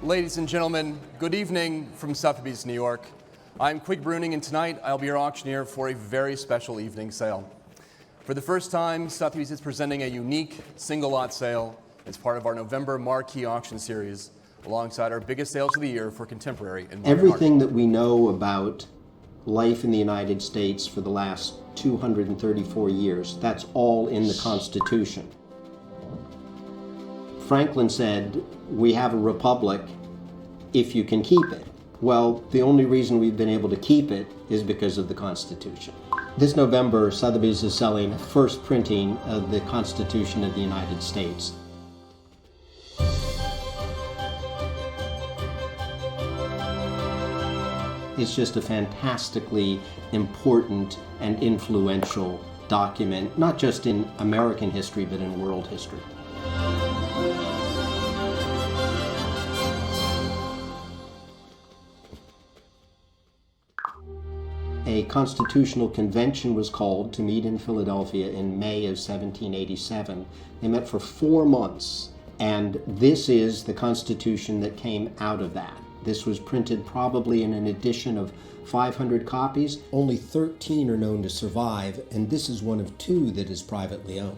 Ladies and gentlemen, good evening from Sotheby's, New York. I'm Quig Bruning, and tonight I'll be your auctioneer for a very special evening sale. For the first time, Sotheby's is presenting a unique single lot sale as part of our November Marquee Auction Series, alongside our biggest sales of the year for contemporary and modern Everything art. that we know about life in the United States for the last 234 years, that's all in the Constitution. Franklin said, "We have a republic if you can keep it." Well, the only reason we've been able to keep it is because of the Constitution. This November, Sotheby's is selling the first printing of the Constitution of the United States. It's just a fantastically important and influential document, not just in American history, but in world history. A constitutional convention was called to meet in Philadelphia in May of 1787. They met for 4 months, and this is the Constitution that came out of that. This was printed probably in an edition of 500 copies. Only 13 are known to survive, and this is one of 2 that is privately owned.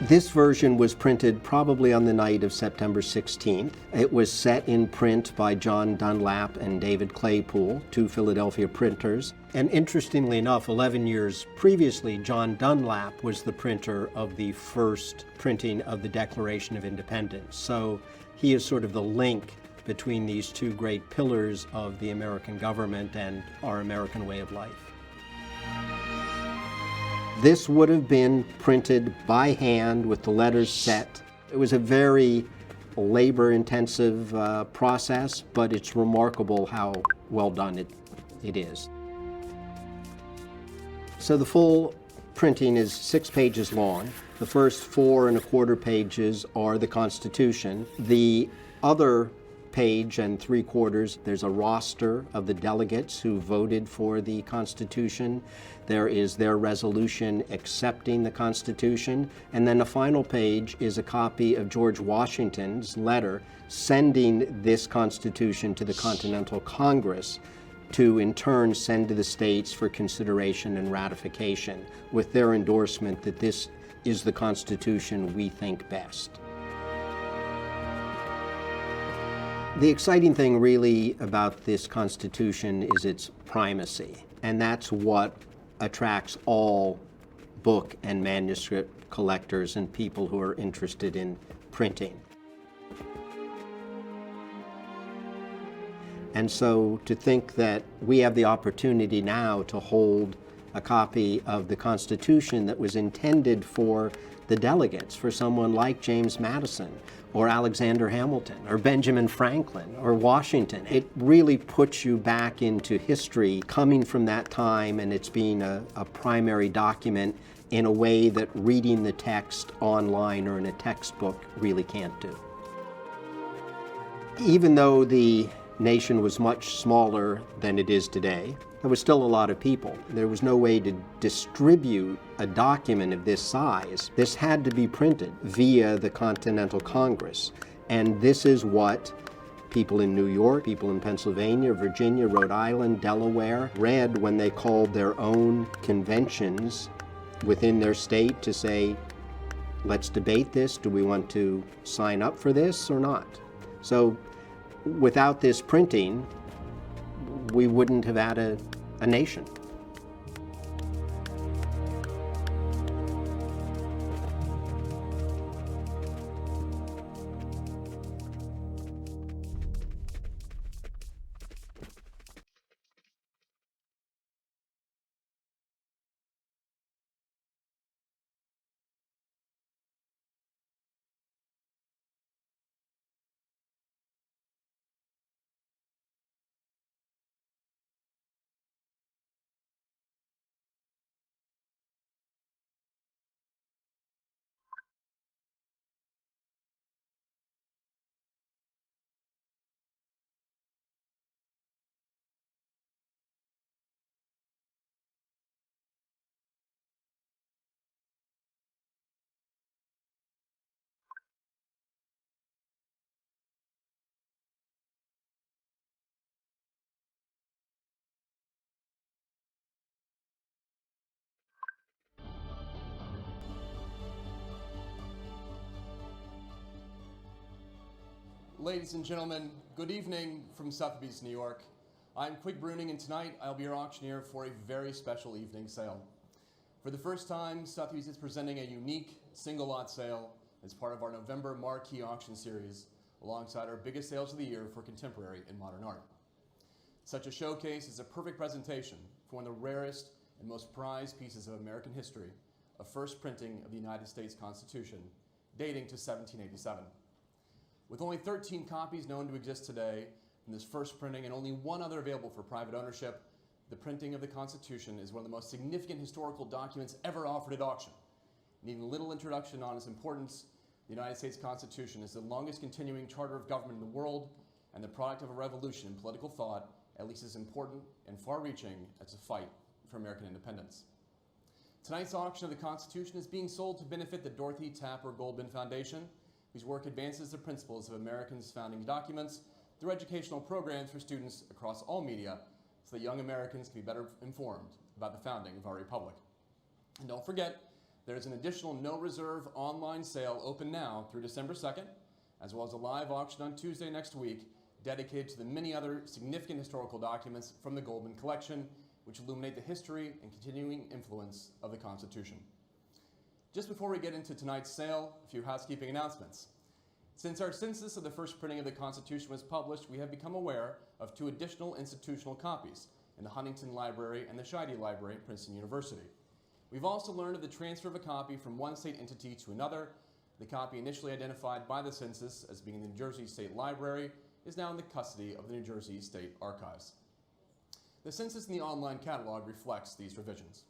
This version was printed probably on the night of September 16th. It was set in print by John Dunlap and David Claypool, 2 Philadelphia printers. And interestingly enough, 11 years previously, John Dunlap was the printer of the first printing of the Declaration of Independence. So he is sort of the link between these 2 great pillars of the American government and our American way of life. This would have been printed by hand with the letters set. It was a very labor-intensive process, but it's remarkable how well done it is. So the full printing is 6 pages long. The first 4 1/4 pages are the Constitution. The other page and 3/4, there's a roster of the delegates who voted for the Constitution. There is their resolution accepting the Constitution. And then the final page is a copy of George Washington's letter sending this Constitution to the Continental Congress to in turn send to the states for consideration and ratification with their endorsement that this is the Constitution we think best. The exciting thing really about this Constitution is its primacy, and that's what attracts all book and manuscript collectors and people who are interested in printing. And so to think that we have the opportunity now to hold a copy of the Constitution that was intended for the delegates, for someone like James Madison or Alexander Hamilton or Benjamin Franklin or Washington. It really puts you back into history coming from that time, and it's being a primary document in a way that reading the text online or in a textbook really can't do. Even though the nation was much smaller than it is today, there was still a lot of people. There was no way to distribute a document of this size. This had to be printed via the Continental Congress. And this is what people in New York, people in Pennsylvania, Virginia, Rhode Island, Delaware read when they called their own conventions within their state to say, let's debate this. Do we want to sign up for this or not? So without this printing, we wouldn't have had a nation. Ladies and gentlemen, good evening from Sotheby's, New York. I'm Quig Bruning, and tonight I'll be your auctioneer for a very special evening sale. For the first time, Sotheby's is presenting a unique single lot sale as part of our November marquee auction series, alongside our biggest sales of the year for contemporary and modern art. Such a showcase is a perfect presentation for one of the rarest and most prized pieces of American history, a first printing of the United States Constitution, dating to 1787. With only 13 copies known to exist today from this first printing and only one other available for private ownership, the printing of the Constitution is one of the most significant historical documents ever offered at auction. Needing little introduction on its importance, the United States Constitution is the longest continuing charter of government in the world and the product of a revolution in political thought at least as important and far-reaching as the fight for American independence. Tonight's auction of the Constitution is being sold to benefit the Dorothy Tapper Goldman Foundation, whose work advances the principles of Americans' founding documents through educational programs for students across all media so that young Americans can be better informed about the founding of our republic. And don't forget, there's an additional no-reserve online sale open now through December 2nd, as well as a live auction on Tuesday next week dedicated to the many other significant historical documents from the Goldman collection, which illuminate the history and continuing influence of the Constitution. Just before we get into tonight's sale, a few housekeeping announcements. Since our census of the first printing of the Constitution was published, we have become aware of 2 additional institutional copies in the Huntington Library and the Scheide Library at Princeton University. We've also learned of the transfer of a copy from one state entity to another. The copy initially identified by the census as being in the New Jersey State Library is now in the custody of the New Jersey State Archives. The census in the online catalog reflects these revisions.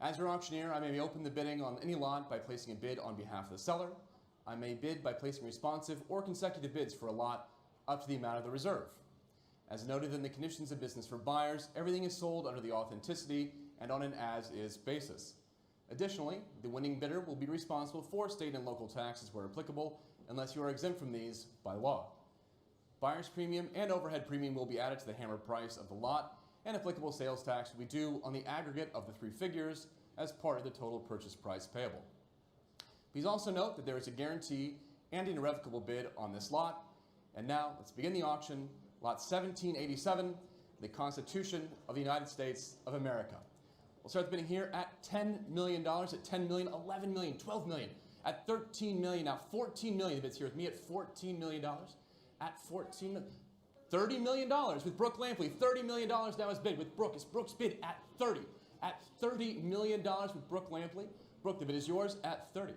As your auctioneer, I may open the bidding on any lot by placing a bid on behalf of the seller. I may bid by placing responsive or consecutive bids for a lot up to the amount of the reserve. As noted in the conditions of business for buyers, everything is sold under the authenticity and on an as-is basis. Additionally, the winning bidder will be responsible for state and local taxes where applicable, unless you are exempt from these by law. Buyer's premium and overhead premium will be added to the hammer price of the lot, and applicable sales tax will be due on the aggregate of the 3 figures as part of the total purchase price payable. Please also note that there is a guarantee and an irrevocable bid on this lot. And now, let's begin the auction. Lot 1787, the Constitution of the United States of America. We'll start the bidding here at $10 million, at 10 million, 11 million, 12 million, at 13 million, now 14 million. The bid's here with me at $14 million. At $14 million, $30 million with Brooke Lampley. $30 million now is bid with Brooke. It's Brooke's bid at 30. At $30 million with Brooke Lampley. Brooke, the bid is yours at 30. If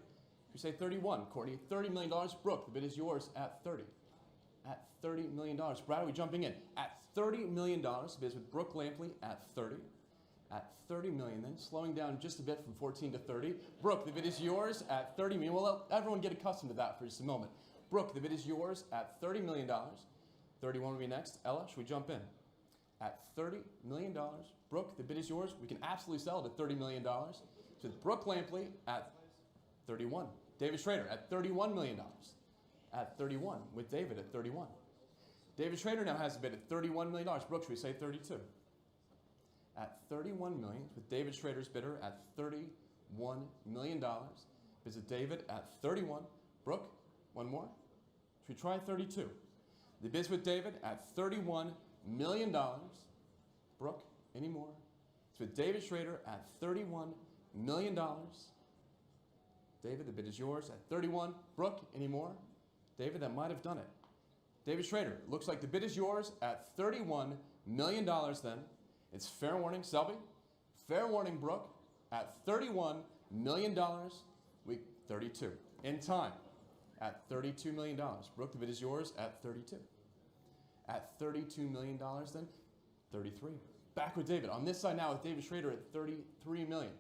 you say 31, Courtney, $30 million. Brooke, the bid is yours at 30. At $30 million. Brad, are we jumping in? At $30 million, the bid is with Brooke Lampley at 30. At 30 million, then slowing down just a bit from 14 to 30. Brooke, the bid is yours at 30 million. We'll let everyone get accustomed to that for just a moment. Brooke, the bid is yours at $30 million. 31 will be next. Ella, should we jump in? At $30 million. Brooke, the bid is yours. We can absolutely sell it at $30 million. So Brooke Lampley at 31. David Schrader at $31 million. At 31 with David at 31. David Schrader now has a bid at $31 million. Brooke, should we say 32? At $31 million with David Schrader's bidder at $31 million. Visit David at 31. Brooke, one more. Should we try 32? The bid's with David at $31 million. Brooke, any more? It's with David Schrader at $31 million. David, the bid is yours at 31. Brooke, any more? David, that might have done it. David Schrader, looks like the bid is yours at $31 million then. It's fair warning, Selby. Fair warning, Brooke, at $31 million, week 32. In time, at $32 million. Brooke, the bid is yours at 32. At $32 million then, 33. Back with David. On this side now with David Schrader at $33 million.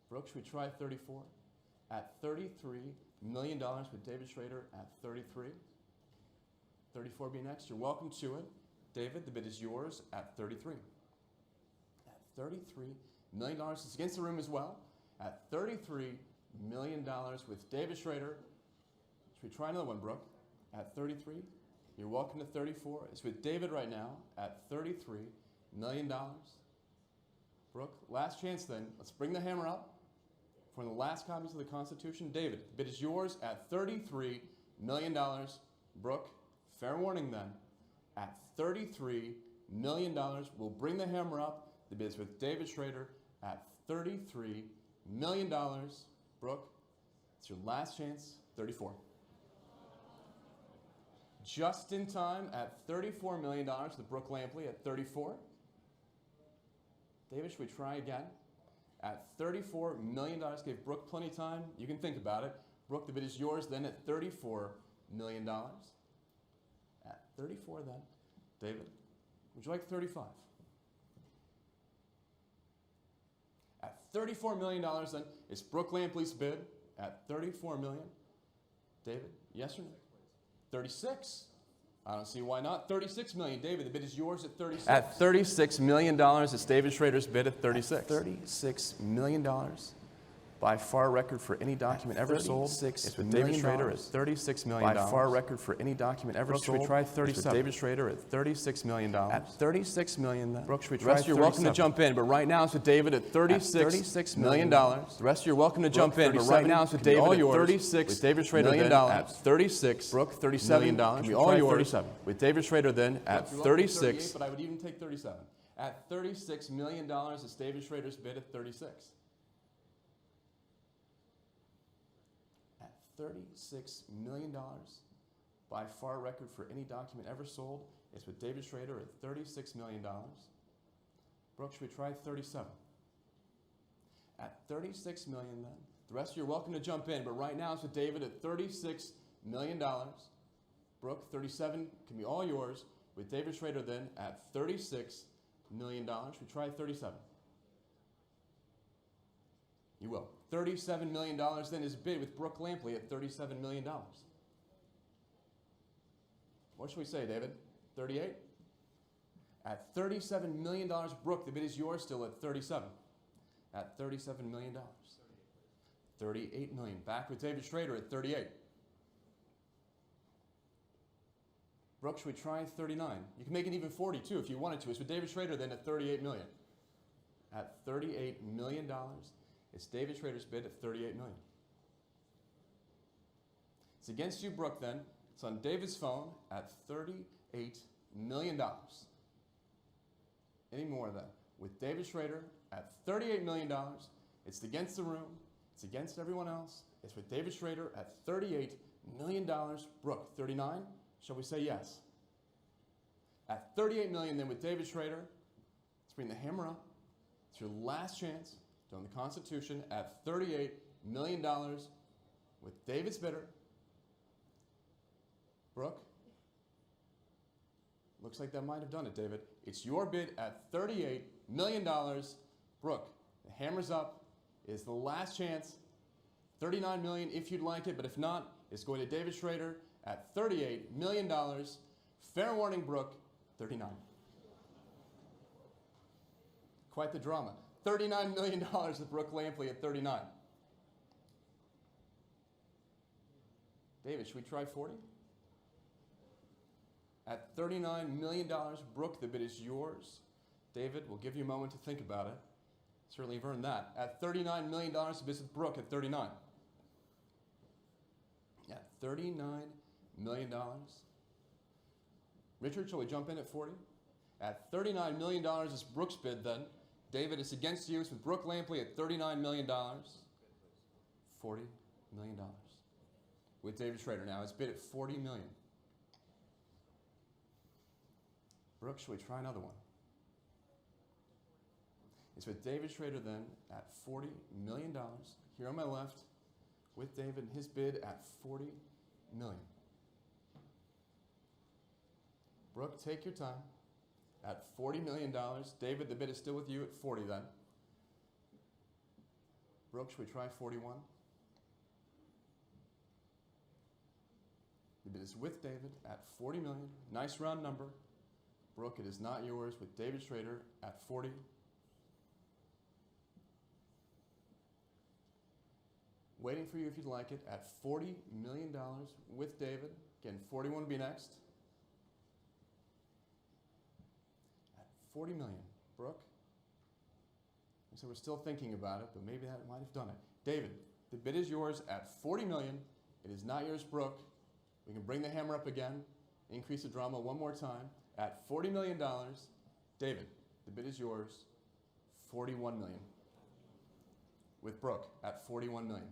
Brooke, should we try 34? At $33 million with David Schrader at 33. 34 be next. You're welcome to it. David, the bid is yours at 33. At $33 million. It's against the room as well. At $33 million with David Schrader. Should we try another one, Brooke? At 33. You're welcome to 34. It's with David right now at $33 million. Brooke, last chance then. Let's bring the hammer up for the last copies of the Constitution. David, the bid is yours at $33 million. Brooke, fair warning then, at $33 million. We'll bring the hammer up. The bid is with David Schrader at $33 million. Brooke, it's your last chance, 34. Just in time at $34 million, the Brooke Lampley at 34. David, should we try again? At $34 million, gave Brooke plenty of time. You can think about it. Brooke, the bid is yours then at $34 million. At 34 then. David, would you like 35? At $34 million then, it's Brooke Lampley's bid at $34 million. David, yes or no? 36. I don't see why not. 36 million. David, the bid is yours at 36. At $36 million, it's David Schrader's bid at 36. $36 million. By far record for any document ever sold. It's with David Schrader at $36 million. By far record for any document ever sold. Should we try 37? David Schrader at $36 million. At $36 million then. Brooke, should we try 37? You're welcome to jump in, but right now it's with David at $36 million. The rest you're welcome to jump in, but right now it's with David at $36 with David Schrader then at 36. Brooke, $37 million. Can be all yours. 37. With David Schrader then at 36. But I would even take 37. At $36 million, it's David Schrader's bid at 36. $36 million, by far record for any document ever sold. It's with David Schrader at $36 million. Brooke, should we try 37? At $36 million then. The rest of you are welcome to jump in, but right now it's with David at $36 million. Brooke, 37 can be all yours. With David Schrader then at $36 million. Should we try 37? You will. $37 million then is bid with Brooke Lampley at $37 million. What should we say, David? 38? At $37 million, Brooke, the bid is yours still at 37. At $37 million. $38 million. Back with David Schrader at 38. Brooke, should we try 39? You can make it even 42 if you wanted to. It's with David Schrader then at $38 million. At $38 million. It's David Schrader's bid at $38 million. It's against you, Brooke, then. It's on David's phone at $38 million. Any more then? With David Schrader at $38 million. It's against the room. It's against everyone else. It's with David Schrader at $38 million. Brooke, 39? Shall we say yes? At $38 million then with David Schrader. Let's bring the hammer up. It's your last chance. On the Constitution at $38 million with David's bidder. Brooke? Looks like that might have done it, David. It's your bid at $38 million. Brooke, the hammer's up. It's the last chance. $39 million if you'd like it, but if not, it's going to David Schrader at $38 million. Fair warning, Brooke, 39. Quite the drama. $39 million with Brooke Lampley at 39. David, should we try 40? At $39 million, Brooke, the bid is yours. David, we'll give you a moment to think about it. Certainly you've earned that. At $39 million, the bid is with Brooke at 39. At $39 million. Richard, shall we jump in at 40? At $39 million is Brooke's bid then. David, it's against you. It's with Brooke Lampley at $39 million. $40 million. With David Schrader now. It's bid at $40 million. Brooke, should we try another one? It's with David Schrader then at $40 million. Here on my left, with David and his bid at $40 million. Brooke, take your time. At $40 million. David, the bid is still with you at 40 then. Brooke, should we try 41? The bid is with David at $40 million. Nice round number. Brooke, it is not yours with David Schrader at 40. Waiting for you if you'd like it at $40 million with David. Again, 41 would be next. $40 million. Brooke? So we're still thinking about it, but maybe that might have done it. David, the bid is yours at $40 million. It is not yours, Brooke. We can bring the hammer up again, increase the drama one more time. At $40 million, David, the bid is yours, $41 million. With Brooke at $41 million.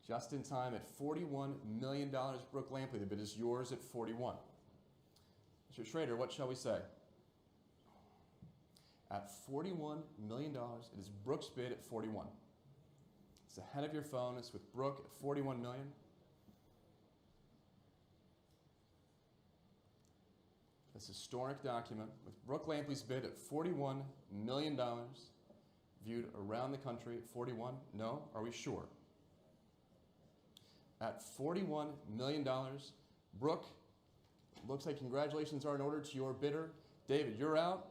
Just in time at $41 million, Brooke Lampley, the bid is yours at 41. Mr. Schrader, what shall we say? At $41 million, it is Brooke's bid at 41. It's ahead of your phone, it's with Brooke at $41 million. This historic document with Brooke Lampley's bid at $41 million, viewed around the country at 41. No? Are we sure? At $41 million, Brooke, looks like congratulations are in order to your bidder. David, you're out.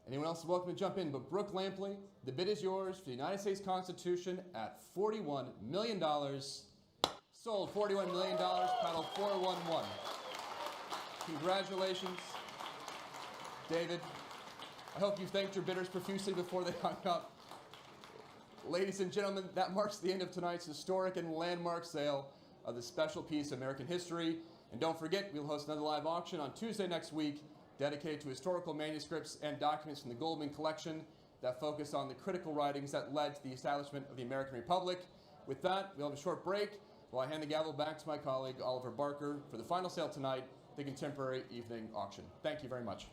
Anyone else is welcome to jump in, but Brooke Lampley, the bid is yours for the United States Constitution at $41 million. Sold, $41 million, paddle 411. Congratulations, David. I hope you thanked your bidders profusely before they hung up. Ladies and gentlemen, that marks the end of tonight's historic and landmark sale of the special piece of American history. And don't forget, we'll host another live auction on Tuesday next week, dedicated to historical manuscripts and documents from the Goldman collection that focus on the critical writings that led to the establishment of the American Republic. With that, we'll have a short break while I hand the gavel back to my colleague, Oliver Barker, for the final sale tonight, the Contemporary Evening Auction. Thank you very much.